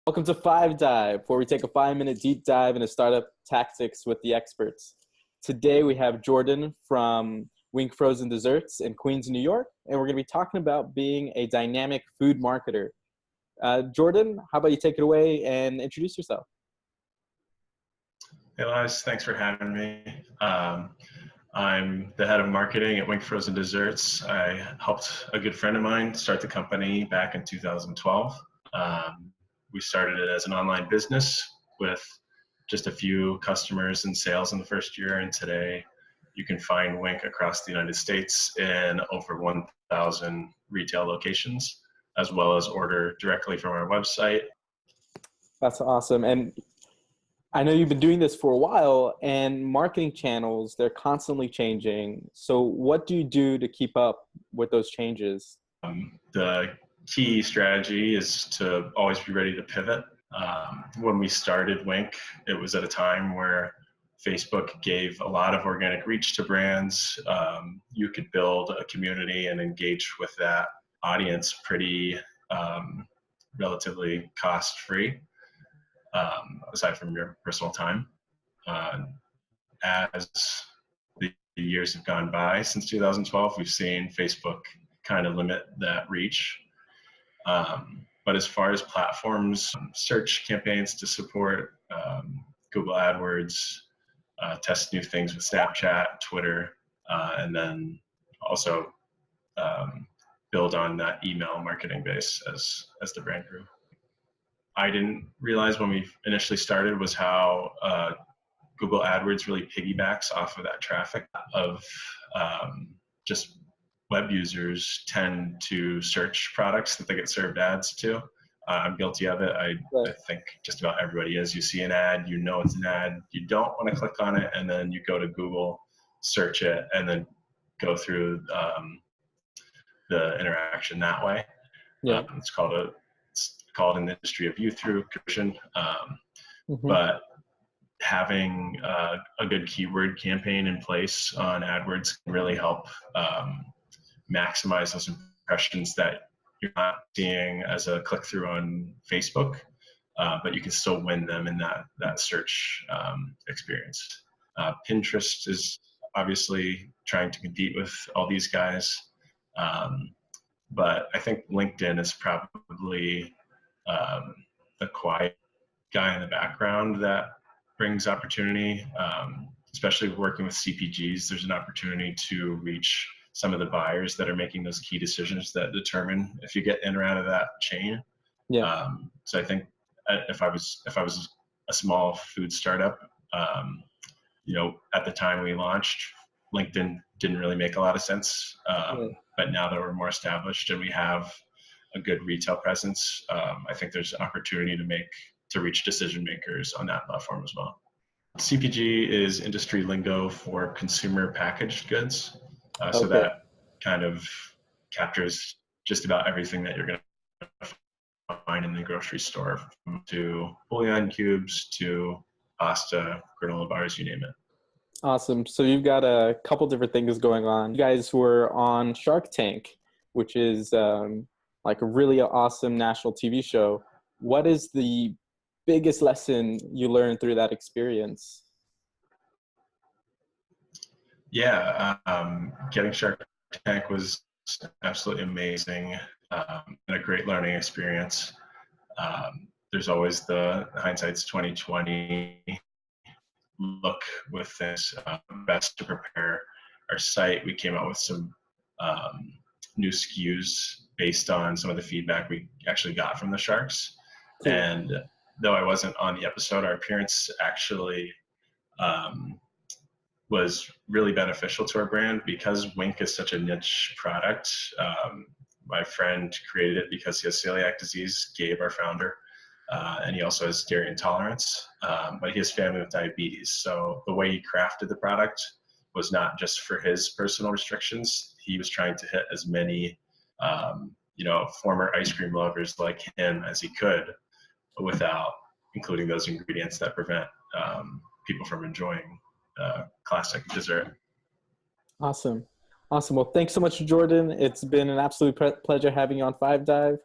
Welcome to Five Dive, where we take a 5-minute deep dive into startup tactics with the experts. Today we have Jordan from Wink Frozen Desserts in Queens, New York, and we're going to be talking about being a dynamic food marketer. Jordan, how about you take it away and introduce yourself? Hey, Elias, thanks for having me. I'm the head of marketing at Wink Frozen Desserts. I helped a good friend of mine start the company back in 2012. We started it as an online business with just a few customers and sales in the first year, and today you can find Wink across the United States in over 1,000 retail locations, as well as order directly from our website. That's awesome. And I know you've been doing this for a while, and marketing channels, they're constantly changing. So what do you do to keep up with those changes? The key strategy is to always be ready to pivot. When we started Wink, it was at a time where Facebook gave a lot of organic reach to brands. You could build a community and engage with that audience pretty relatively cost-free, aside from your personal time. As the years have gone by since 2012, we've seen Facebook kind of limit that reach. But as far as platforms, search campaigns to support, Google AdWords, test new things with Snapchat, Twitter, and then also build on that email marketing base as the brand grew. I didn't realize when we initially started was how Google AdWords really piggybacks off of that traffic of just web users tend to search products that they get served ads to. I'm guilty of it. I think just about everybody is. You see an ad, you know it's an ad, you don't want to click on it, and then you go to Google, search it, and then go through the interaction that way. Yeah. It's called in the industry a view-through conversion. But having a good keyword campaign in place on AdWords can really help maximize those impressions that you're not seeing as a click-through on Facebook, but you can still win them in that search experience. Pinterest is obviously trying to compete with all these guys, but I think LinkedIn is probably the quiet guy in the background that brings opportunity, especially working with CPGs. There's an opportunity to reach some of the buyers that are making those key decisions that determine if you get in or out of that chain. Yeah. So I think if I was a small food startup, at the time we launched, LinkedIn didn't really make a lot of sense. But now that we're more established and we have a good retail presence, I think there's an opportunity to reach decision makers on that platform as well. CPG is industry lingo for consumer packaged goods. So that kind of captures just about everything that you're going to find in the grocery store, to bouillon cubes to pasta, granola bars, you name it. Awesome. So you've got a couple different things going on. You guys were on Shark Tank, which is like a really awesome national TV show. What is the biggest lesson you learned through that experience? Yeah, getting Shark Tank was absolutely amazing and a great learning experience. There's always the hindsight's 2020 look with this. Best to prepare our site. We came out with some new SKUs based on some of the feedback we actually got from the sharks. Cool. And though I wasn't on the episode, our appearance actually was really beneficial to our brand because Wink is such a niche product. My friend created it because he has celiac disease, Gabe, our founder, and he also has dairy intolerance, but he has family with diabetes. So the way he crafted the product was not just for his personal restrictions. He was trying to hit as many, former ice cream lovers like him as he could, without including those ingredients that prevent people from enjoying classic dessert. Awesome. Well, thanks so much, Jordan. It's been an absolute pleasure having you on Five Dive.